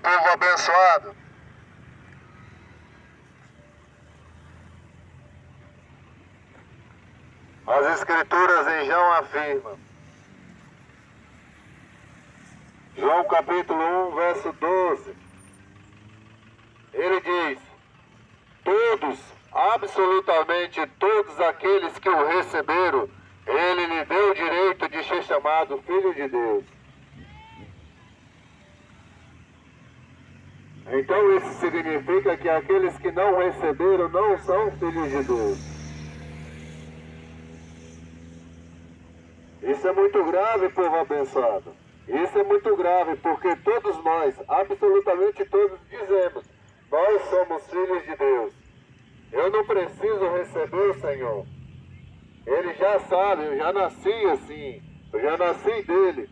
povo abençoado. As Escrituras em João afirmam. João capítulo 1, verso 12. Ele diz: todos, absolutamente todos aqueles que o receberam, ele lhe deu o direito de ser chamado Filho de Deus. Então isso significa que aqueles que não receberam não são filhos de Deus. Isso é muito grave, povo abençoado. Isso é muito grave, porque todos nós, absolutamente todos, dizemos: nós somos filhos de Deus. Eu não preciso receber o Senhor. Ele já sabe, eu já nasci assim. Eu já nasci dele.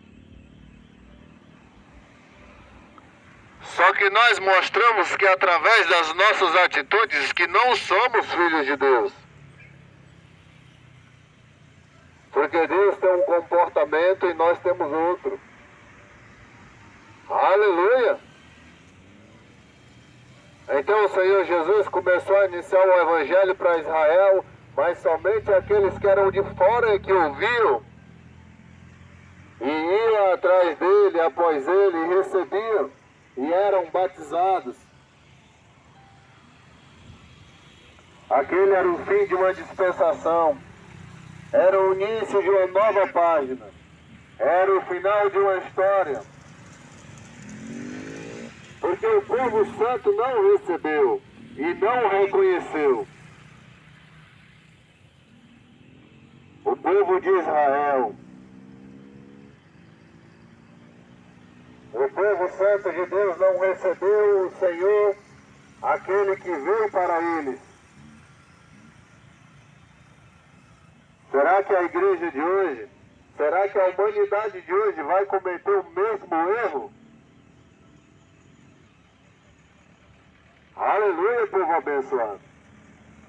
Só que nós mostramos que através das nossas atitudes que não somos filhos de Deus. Porque Deus tem um comportamento e nós temos outro. Aleluia! Então o Senhor Jesus começou a iniciar o Evangelho para Israel, mas somente aqueles que eram de fora e que ouviam e iam atrás dele, após ele, e recebiam e eram batizados. Aquele era o fim de uma dispensação, era o início de uma nova página, era o final de uma história. Porque o povo santo não recebeu e não reconheceu. O povo de Israel. O povo santo de Deus não recebeu o Senhor, aquele que veio para eles. Será que a igreja de hoje, será que a humanidade de hoje vai cometer o mesmo erro? Aleluia, povo abençoado.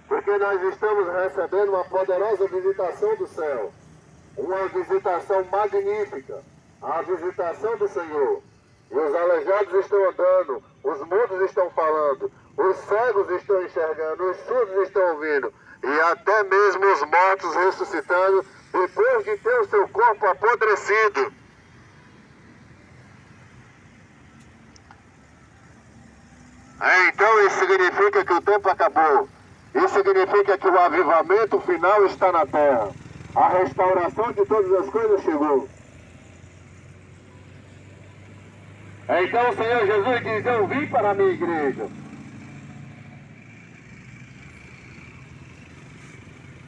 Porque nós estamos recebendo uma poderosa visitação do céu. Uma visitação magnífica. A visitação do Senhor. E os aleijados estão andando, os mudos estão falando, os cegos estão enxergando, os surdos estão ouvindo. E até mesmo os mortos ressuscitando depois de ter o seu corpo apodrecido. Então isso significa que o tempo acabou. Isso significa que o avivamento final está na terra. A restauração de todas as coisas chegou. Então o Senhor Jesus diz: eu vim para a minha igreja.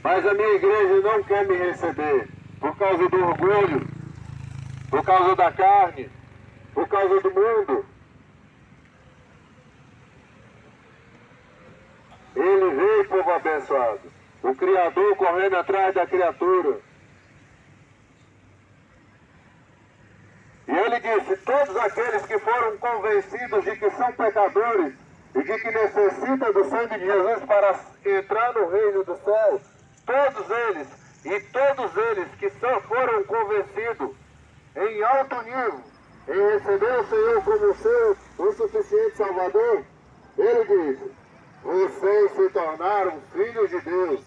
Mas a minha igreja não quer me receber por causa do orgulho, por causa da carne, por causa do mundo. Ele veio, povo abençoado, o Criador correndo atrás da criatura. E ele disse: todos aqueles que foram convencidos de que são pecadores e de que necessitam do sangue de Jesus para entrar no reino do céu, todos eles que só foram convencidos em alto nível, em receber o Senhor como seu o suficiente Salvador, ele disse: vocês se tornaram filhos de Deus.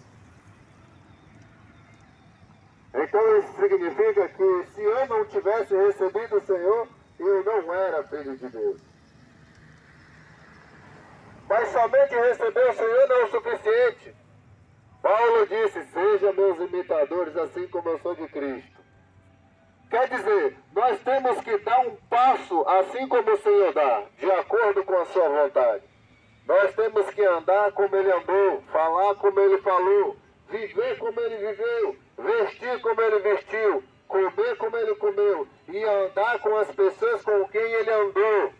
Então isso significa que se eu não tivesse recebido o Senhor, eu não era filho de Deus. Mas somente receber o Senhor não é o suficiente. Paulo disse: sejam meus imitadores, assim como eu sou de Cristo. Quer dizer, nós temos que dar um passo assim como o Senhor dá, de acordo com a sua vontade. Nós temos que andar como Ele andou, falar como Ele falou, viver como Ele viveu, vestir como Ele vestiu, comer como Ele comeu e andar com as pessoas com quem Ele andou.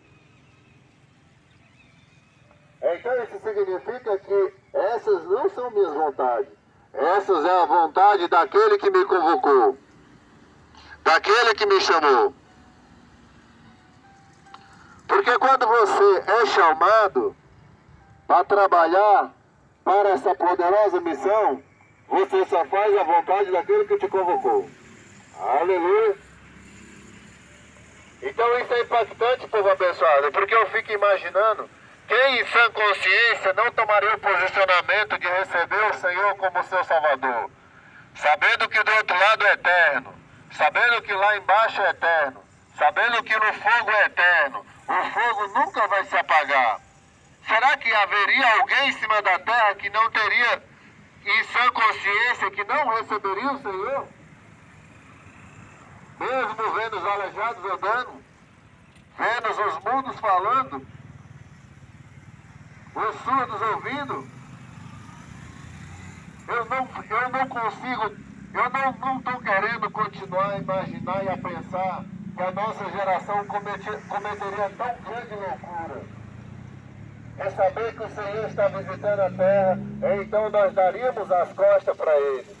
Então isso significa que essas não são minhas vontades. Essas é a vontade daquele que me convocou, daquele que me chamou. Porque quando você é chamado para trabalhar para essa poderosa missão, você só faz a vontade daquele que te convocou. Aleluia! Então isso é impactante, povo abençoado, porque eu fico imaginando quem em sã consciência não tomaria o posicionamento de receber o Senhor como seu Salvador, sabendo que do outro lado é eterno, sabendo que lá embaixo é eterno, sabendo que no fogo é eterno, o fogo nunca vai se apagar. Será que haveria alguém em cima da terra que não teria em sã consciência, que não receberia o Senhor? Mesmo vendo os aleijados andando, vendo os mudos falando, os surdos ouvindo, eu não consigo, eu não estou querendo continuar a imaginar e a pensar que a nossa geração cometeria tão grande loucura. É saber que o Senhor está visitando a terra, então nós daríamos as costas para Ele.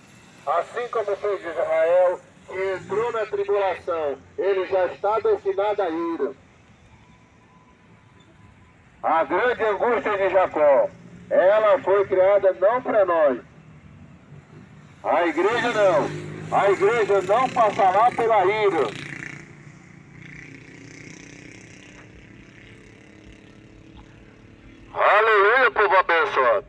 Assim como fez Israel, que entrou na tribulação, ele já está destinado a ira. A grande angústia de Jacó, ela foi criada não para nós. A igreja não. A igreja não passará pela ira. Aleluia, povo abençoado.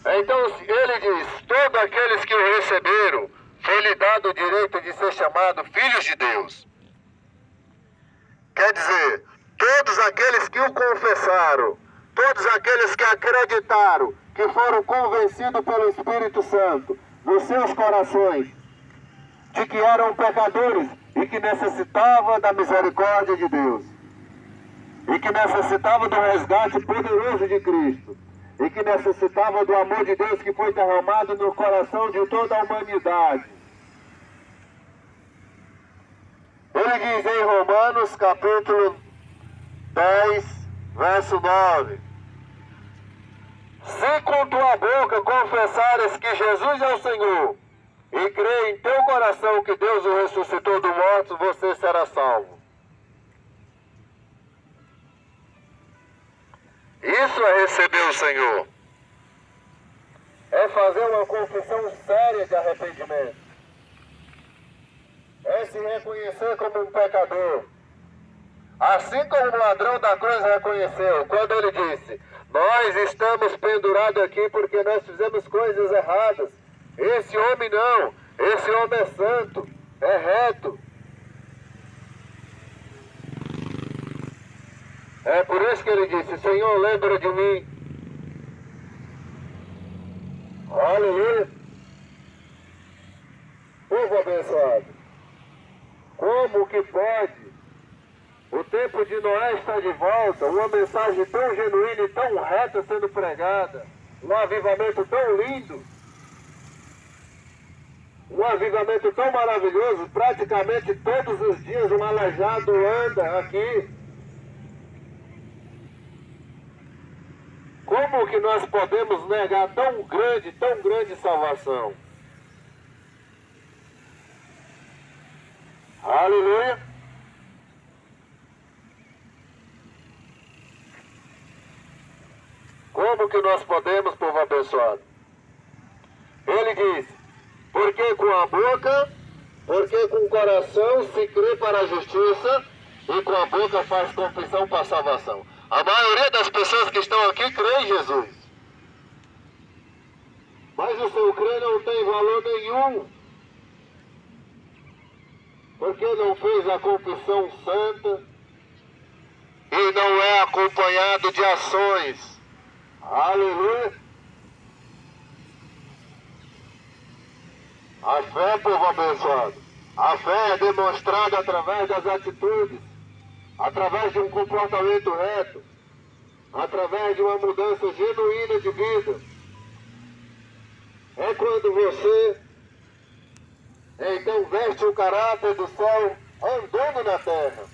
Então ele diz, todos aqueles que o receberam, foi-lhe dado o direito de ser chamado filhos de Deus. Quer dizer, todos aqueles que o confessaram, todos aqueles que acreditaram, que foram convencidos pelo Espírito Santo, nos seus corações, de que eram pecadores e que necessitavam da misericórdia de Deus, e que necessitavam do resgate poderoso de Cristo, e que necessitavam do amor de Deus que foi derramado no coração de toda a humanidade. Ele diz em Romanos capítulo 10, verso 9: se com tua boca confessares que Jesus é o Senhor, e crer em teu coração que Deus o ressuscitou do morto, você será salvo. Isso é receber o Senhor. É fazer uma confissão séria de arrependimento. É se reconhecer como um pecador. Assim como o ladrão da cruz reconheceu, quando ele disse, nós estamos pendurados aqui porque nós fizemos coisas erradas. Esse homem não, esse homem é santo, é reto. É por isso que ele disse, Senhor, lembra de mim. Aleluia. Povo abençoado. Como que pode? O tempo de Noé está de volta, uma mensagem tão genuína e tão reta sendo pregada, um avivamento tão lindo, um avivamento tão maravilhoso, praticamente todos os dias um aleijado anda aqui. Como que nós podemos negar tão grande salvação? Aleluia! Como que nós podemos, povo abençoado? Ele diz, porque com a boca, porque com o coração se crê para a justiça e com a boca faz confissão para a salvação. A maioria das pessoas que estão aqui crê em Jesus. Mas o seu crer não tem valor nenhum. Porque não fez a confissão santa e não é acompanhado de ações. Aleluia! A fé, povo abençoado, a fé é demonstrada através das atitudes, através de um comportamento reto, através de uma mudança genuína de vida. É quando você, então, veste o caráter do céu andando na terra.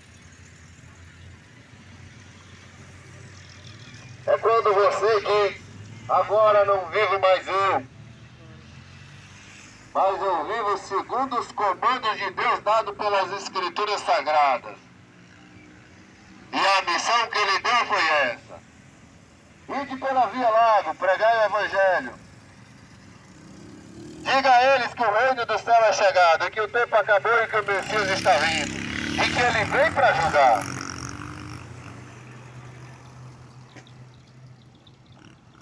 É quando você diz, agora não vivo mais eu, mas eu vivo segundo os comandos de Deus dados pelas Escrituras Sagradas. E a missão que ele deu foi essa. Ide pela via larga, pregai o Evangelho. Diga a eles que o reino do céu é chegado, e que o tempo acabou e que o Messias está vindo. e que ele vem para julgar.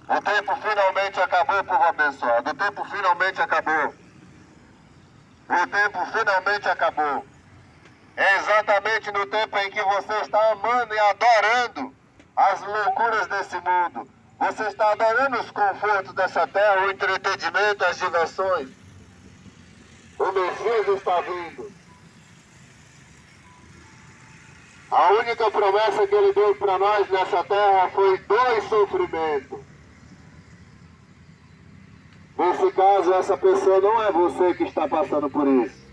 O tempo finalmente acabou, povo abençoado. O tempo finalmente acabou. O tempo finalmente acabou. É exatamente no tempo em que você está amando e adorando as loucuras desse mundo. Você está adorando os confortos dessa terra, o entretenimento, as diversões. O Messias está vindo. A única promessa que ele deu para nós nessa terra foi 2 sofrimentos. Nesse caso, essa pessoa não é você que está passando por isso.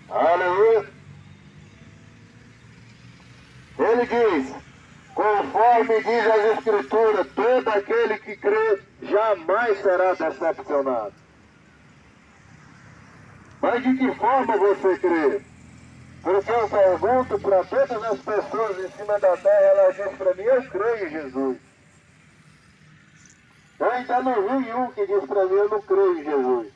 Aleluia. Ele diz, conforme diz as Escrituras, todo aquele que crê jamais será decepcionado. Mas de que forma você crê? Porque eu pergunto para todas as pessoas em cima da terra, elas dizem para mim, eu creio em Jesus. Eu ainda não vi um que diz para mim, eu não creio em Jesus.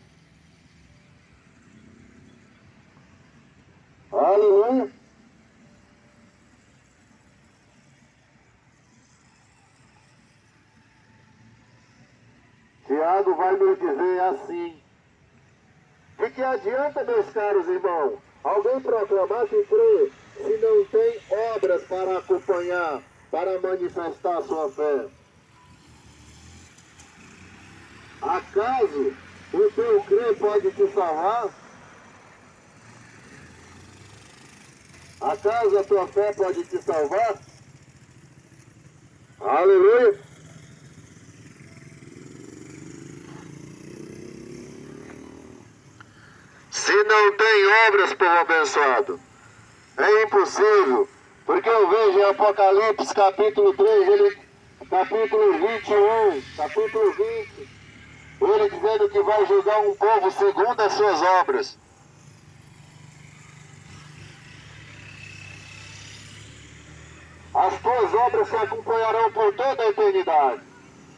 Aleluia. Tiago vai nos dizer assim. De que adianta, meus caros irmãos, alguém proclamar que crê, se não tem obras para acompanhar, para manifestar sua fé? Acaso o teu crer pode te salvar? Acaso a tua fé pode te salvar? Aleluia! Se não tem obras, povo abençoado, é impossível. Porque eu vejo em Apocalipse capítulo 3, capítulo 21, capítulo 20, ele dizendo que vai julgar um povo segundo as suas obras. As tuas obras se acompanharão por toda a eternidade.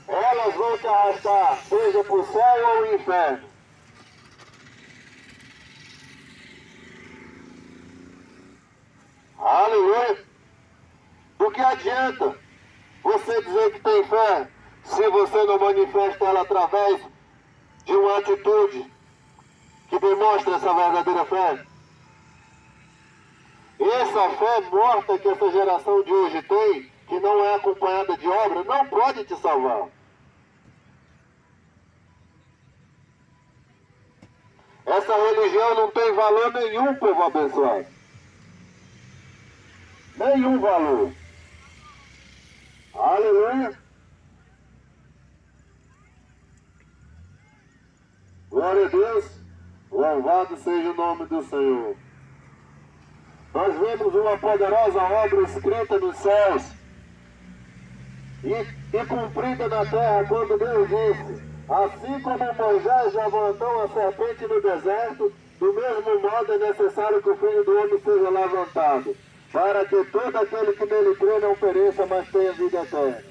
Elas vão te arrastar, seja para o céu ou o inferno. Aleluia! Do que adianta você dizer que tem fé se você não manifesta ela através de uma atitude que demonstra essa verdadeira fé? Essa fé morta que essa geração de hoje tem, que não é acompanhada de obra, não pode te salvar. Essa religião não tem valor nenhum, povo abençoado. Nenhum valor. Aleluia. Glória a Deus. Louvado seja o nome do Senhor. Nós vemos uma poderosa obra escrita nos céus e cumprida na terra quando Deus disse, assim como Moisés levantou a serpente no deserto, do mesmo modo é necessário que o Filho do Homem seja levantado, para que todo aquele que nele crê não pereça, mas tenha vida eterna.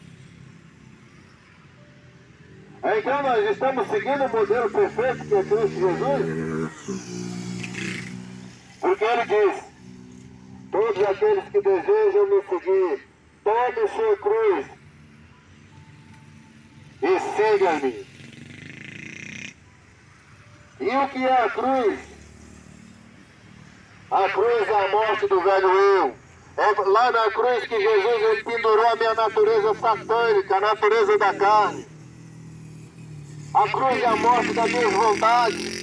Então nós estamos seguindo o modelo perfeito que é Cristo Jesus? Porque ele diz, todos aqueles que desejam me seguir, tome sua cruz e siga-me. E o que é a cruz? A cruz é a morte do velho eu. É lá na cruz que Jesus pendurou a minha natureza satânica, a natureza da carne. A cruz é a morte das minhas vontades.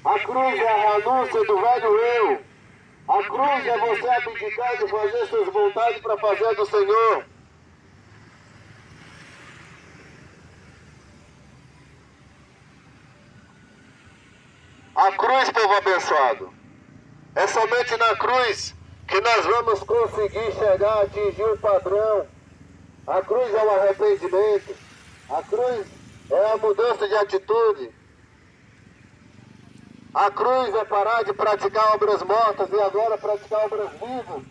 A cruz é a renúncia do velho eu. A cruz é você abdicar de fazer suas vontades para fazer do Senhor. A cruz, povo abençoado, é somente na cruz que nós vamos conseguir chegar a atingir o padrão. A cruz é o arrependimento. A cruz é a mudança de atitude. A cruz é parar de praticar obras mortas e agora praticar obras vivas.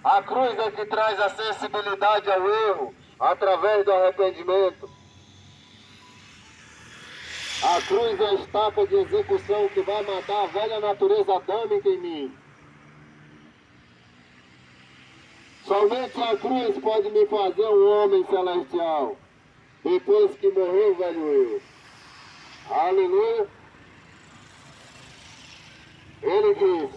A cruz é que traz a sensibilidade ao erro através do arrependimento. A cruz é a estaca de execução que vai matar a velha natureza adâmica em mim. Somente a cruz pode me fazer um homem celestial, depois que morreu o velho eu. Aleluia. Ele diz,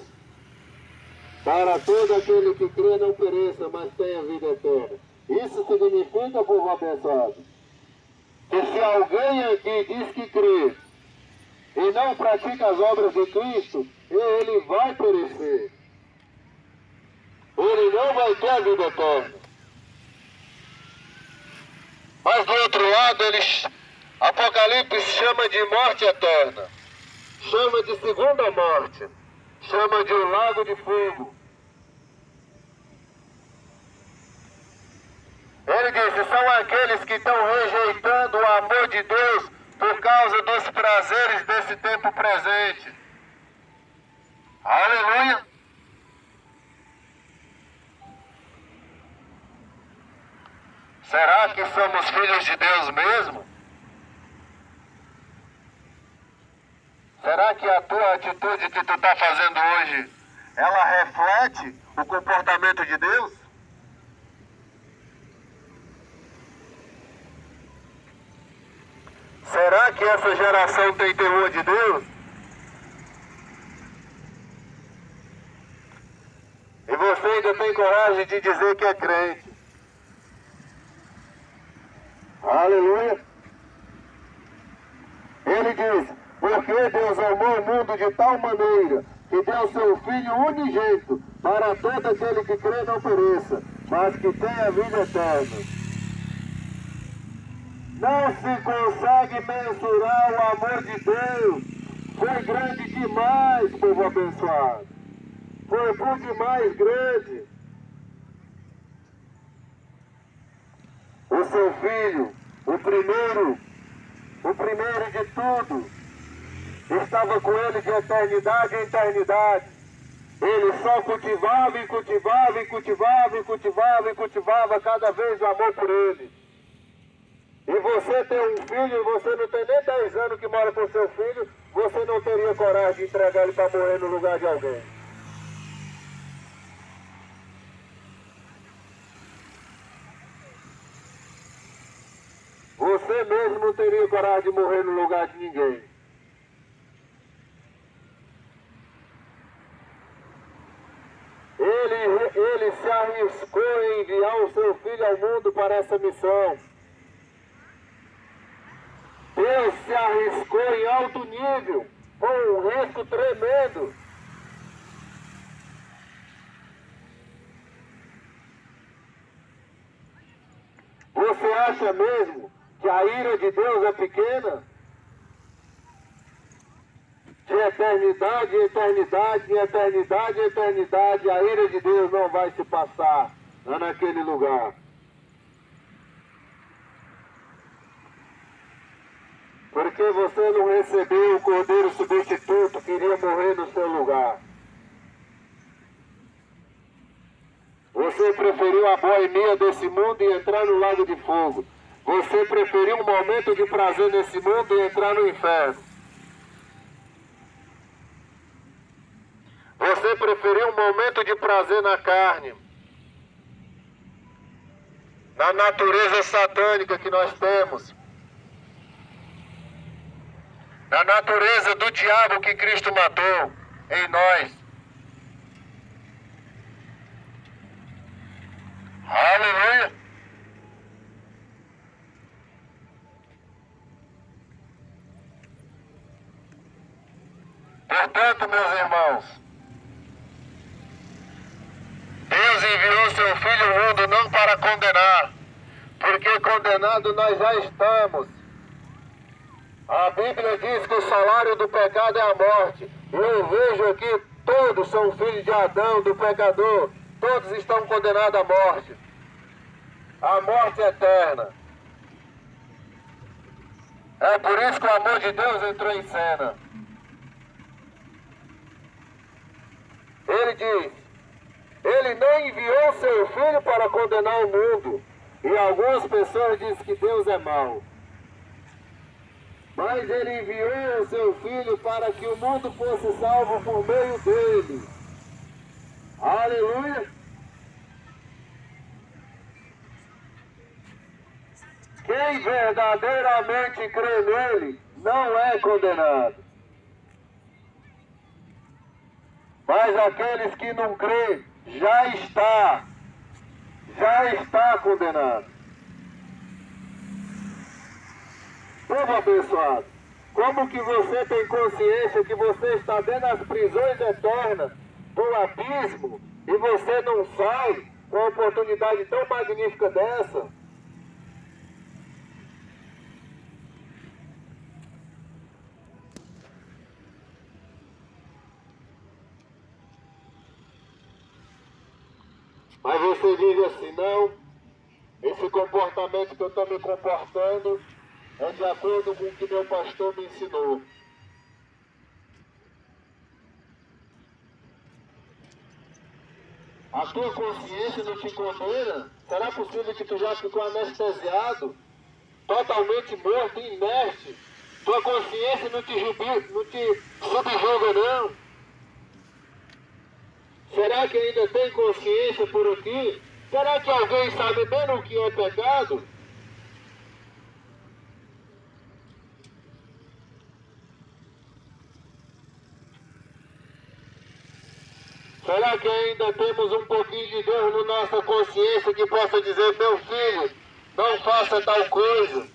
para todo aquele que crê não pereça, mas tenha vida eterna. Isso significa, povo abençoado, que se alguém aqui diz que crê e não pratica as obras de Cristo, ele vai perecer. Ele não vai ter a vida eterna. Mas do outro lado, Apocalipse chama de morte eterna, chama de segunda morte, chama de um lago de fogo. Ele disse, são aqueles que estão rejeitando o amor de Deus por causa dos prazeres desse tempo presente. Aleluia! Será que somos filhos de Deus mesmo? Será que a tua atitude que tu está fazendo hoje, ela reflete o comportamento de Deus? Será que essa geração tem temor de Deus? E você ainda tem coragem de dizer que é crente? Aleluia! Ele diz, porque Deus amou o mundo de tal maneira que deu seu Filho unigênito para todo aquele que crê não pereça, mas que tenha vida eterna. Não se consegue mensurar o amor de Deus. Foi grande demais, povo abençoado. Foi por demais grande. O seu filho, o primeiro de tudo, estava com ele de eternidade em eternidade. Ele só cultivava e cultivava e cultivava e cultivava e cultivava cada vez o amor por ele. E você tem um filho e você não tem nem 10 anos que mora com seu filho, você não teria coragem de entregar ele para morrer no lugar de alguém. Você mesmo não teria coragem de morrer no lugar de ninguém. Ele se arriscou em enviar o seu filho ao mundo para essa missão. Deus se arriscou em alto nível, com um risco tremendo. Você acha mesmo que a ira de Deus é pequena? De eternidade em eternidade, de eternidade em eternidade, a ira de Deus não vai se passar naquele lugar. Porque você não recebeu o Cordeiro substituto que iria morrer no seu lugar. Você preferiu a boemia desse mundo e entrar no lago de fogo. Você preferiu um momento de prazer nesse mundo e entrar no inferno. Você preferiu um momento de prazer na carne, na natureza satânica que nós temos, na natureza do diabo que Cristo matou em nós. Aleluia! Portanto, meus irmãos, Deus enviou seu Filho ao mundo não para condenar, porque condenado nós já estamos. A Bíblia diz que o salário do pecado é a morte. E eu vejo aqui, todos são filhos de Adão, do pecador. Todos estão condenados à morte. A morte eterna. É por isso que o amor de Deus entrou em cena. Ele diz, ele não enviou seu Filho para condenar o mundo. E algumas pessoas dizem que Deus é mau. mas ele enviou o seu Filho para que o mundo fosse salvo por meio dele. Aleluia! Quem verdadeiramente crê nele não é condenado. Mas aqueles que não crêem já está condenado. Povo abençoado, como que você tem consciência que você está dentro das prisões eternas do abismo e você não sai com uma oportunidade tão magnífica dessa? Mas você diz assim, não, esse comportamento que eu estou me comportando é de acordo com o que meu pastor me ensinou. A tua consciência não te condena? Será possível que tu já ficou anestesiado, totalmente morto, inerte? Tua consciência não te subjuga, não? Será que ainda tem consciência por aqui? Será que alguém sabe bem o que é pecado? Será que ainda temos um pouquinho de Deus na nossa consciência que possa dizer, meu filho, não faça tal coisa?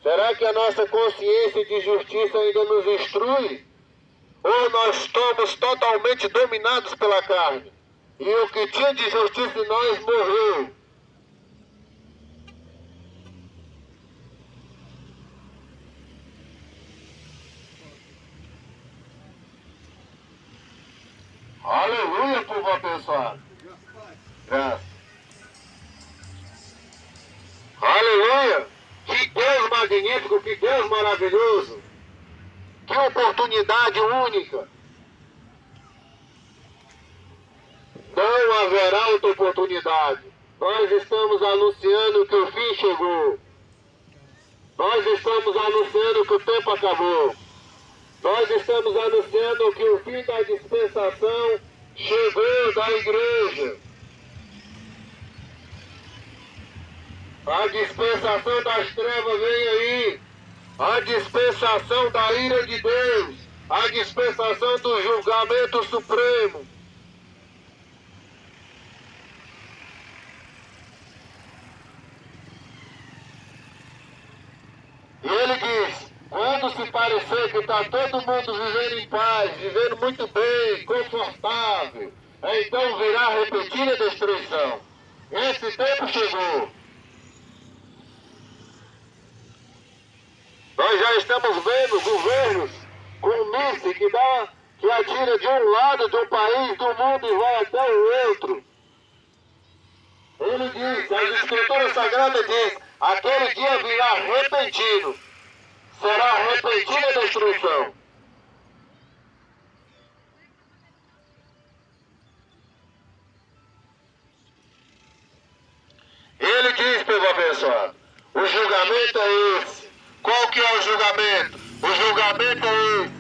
Será que a nossa consciência de justiça ainda nos instrui? Ou nós estamos totalmente dominados pela carne? E o que tinha de justiça em nós morreu. Aleluia, povo abençoado. Graças. Aleluia. Que Deus magnífico, que Deus maravilhoso. Que oportunidade única. Não haverá outra oportunidade. Nós estamos anunciando que o fim chegou. Nós estamos anunciando que o tempo acabou. Nós estamos anunciando que o fim da dispensação chegou da igreja. A dispensação das trevas vem aí. A dispensação da ira de Deus. A dispensação do julgamento supremo. E ele diz, quando se parecer que está todo mundo vivendo em paz, vivendo muito bem, confortável, então virá repetida destruição. Esse tempo chegou. Nós já estamos vendo governos com mísseis que atira de um lado de um país do mundo e vai até o outro. Ele diz, as escrituras sagradas diz, aquele dia virá repentino. Será repentina a destruição. Ele diz, povo abençoado, o julgamento é esse. Qual que é o julgamento? O julgamento é esse.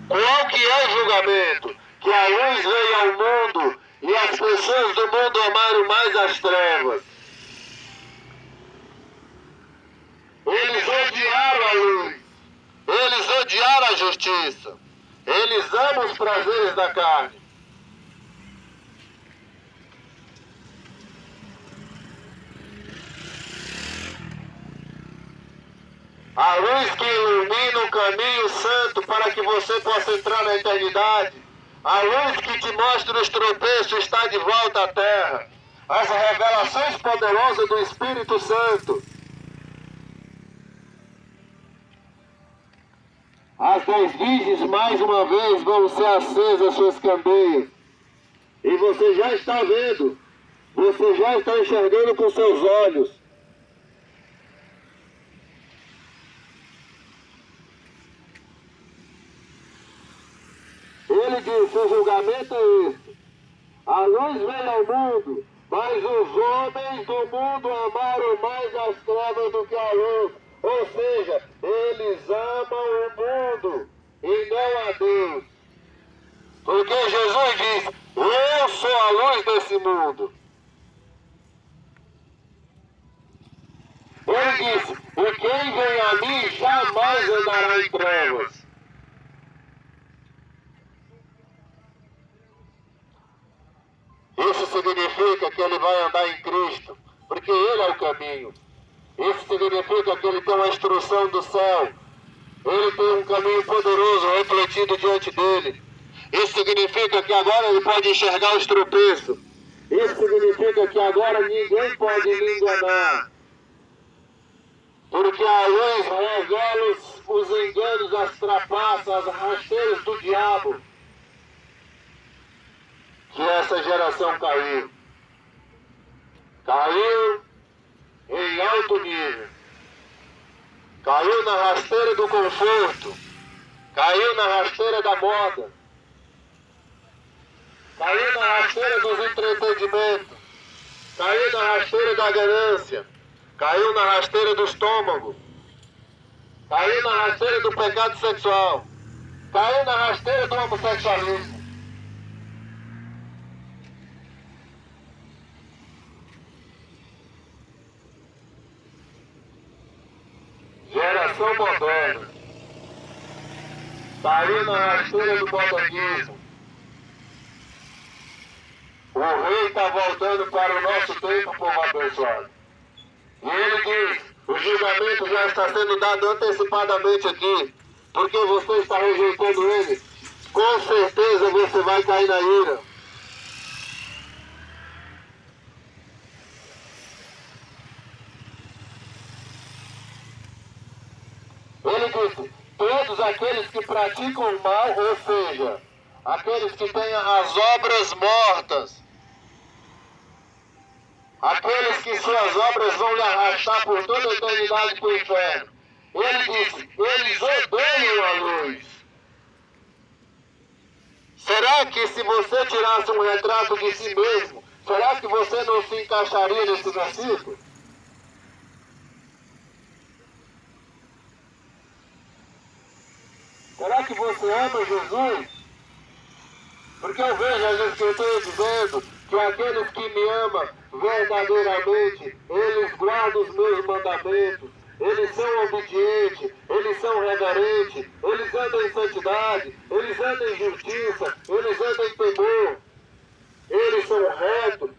Qual que é o julgamento? Que a luz veio ao mundo e as pessoas do mundo amaram mais as trevas. Eles odiaram a luz. Eles odiaram a justiça. Eles amam os prazeres da carne. A luz que ilumina o caminho santo para que você possa entrar na eternidade. A luz que te mostra os tropeços está de volta à terra. As revelações poderosas do Espírito Santo. As 10 virgens mais uma vez vão ser acesas suas candeias. E você já está vendo. Você já está enxergando com seus olhos. Ele disse, o julgamento é este. A luz veio ao mundo Mas os homens do mundo amaram mais as trevas do que a luz. Ou seja, eles amam o mundo e não a Deus. Porque Jesus diz, eu sou a luz desse mundo. Ele disse, e quem vem a mim jamais andará em trevas. Isso significa que ele vai andar em Cristo, porque Ele é o caminho. Isso significa que ele tem uma instrução do céu. Ele tem um caminho poderoso refletido diante dele. Isso significa que agora ele pode enxergar os tropeços. Isso significa que agora ninguém pode lhe enganar. Porque a luz revela os enganos, as trapaças, as rasteiras do diabo. Que essa geração caiu. Caiu em alto nível. Caiu na rasteira do conforto. Caiu na rasteira da moda. Caiu na rasteira dos entretenimentos. Caiu na rasteira da ganância. Caiu na rasteira do estômago. Caiu na rasteira do pecado sexual. Caiu na rasteira do homossexualismo. Geração moderna. Caiu na rasteira do modernismo. O rei está voltando para o nosso tempo, povo abençoado. E ele diz, o julgamento já está sendo dado antecipadamente aqui, porque você está rejeitando ele. Com certeza você vai cair na ira. Ele disse, todos aqueles que praticam o mal, ou seja, aqueles que têm as obras mortas, aqueles que suas obras vão lhe arrastar por toda a eternidade para o inferno. Ele disse, eles odeiam a luz. Será que se você tirasse um retrato de si mesmo, será que você não se encaixaria nesse versículo? Será que você ama Jesus? Porque eu vejo as Escrituras dizendo que aqueles que me amam verdadeiramente, eles guardam os meus mandamentos, eles são obedientes, eles são reverentes, eles andam em santidade, eles andam em justiça, eles andam em temor, eles são retos,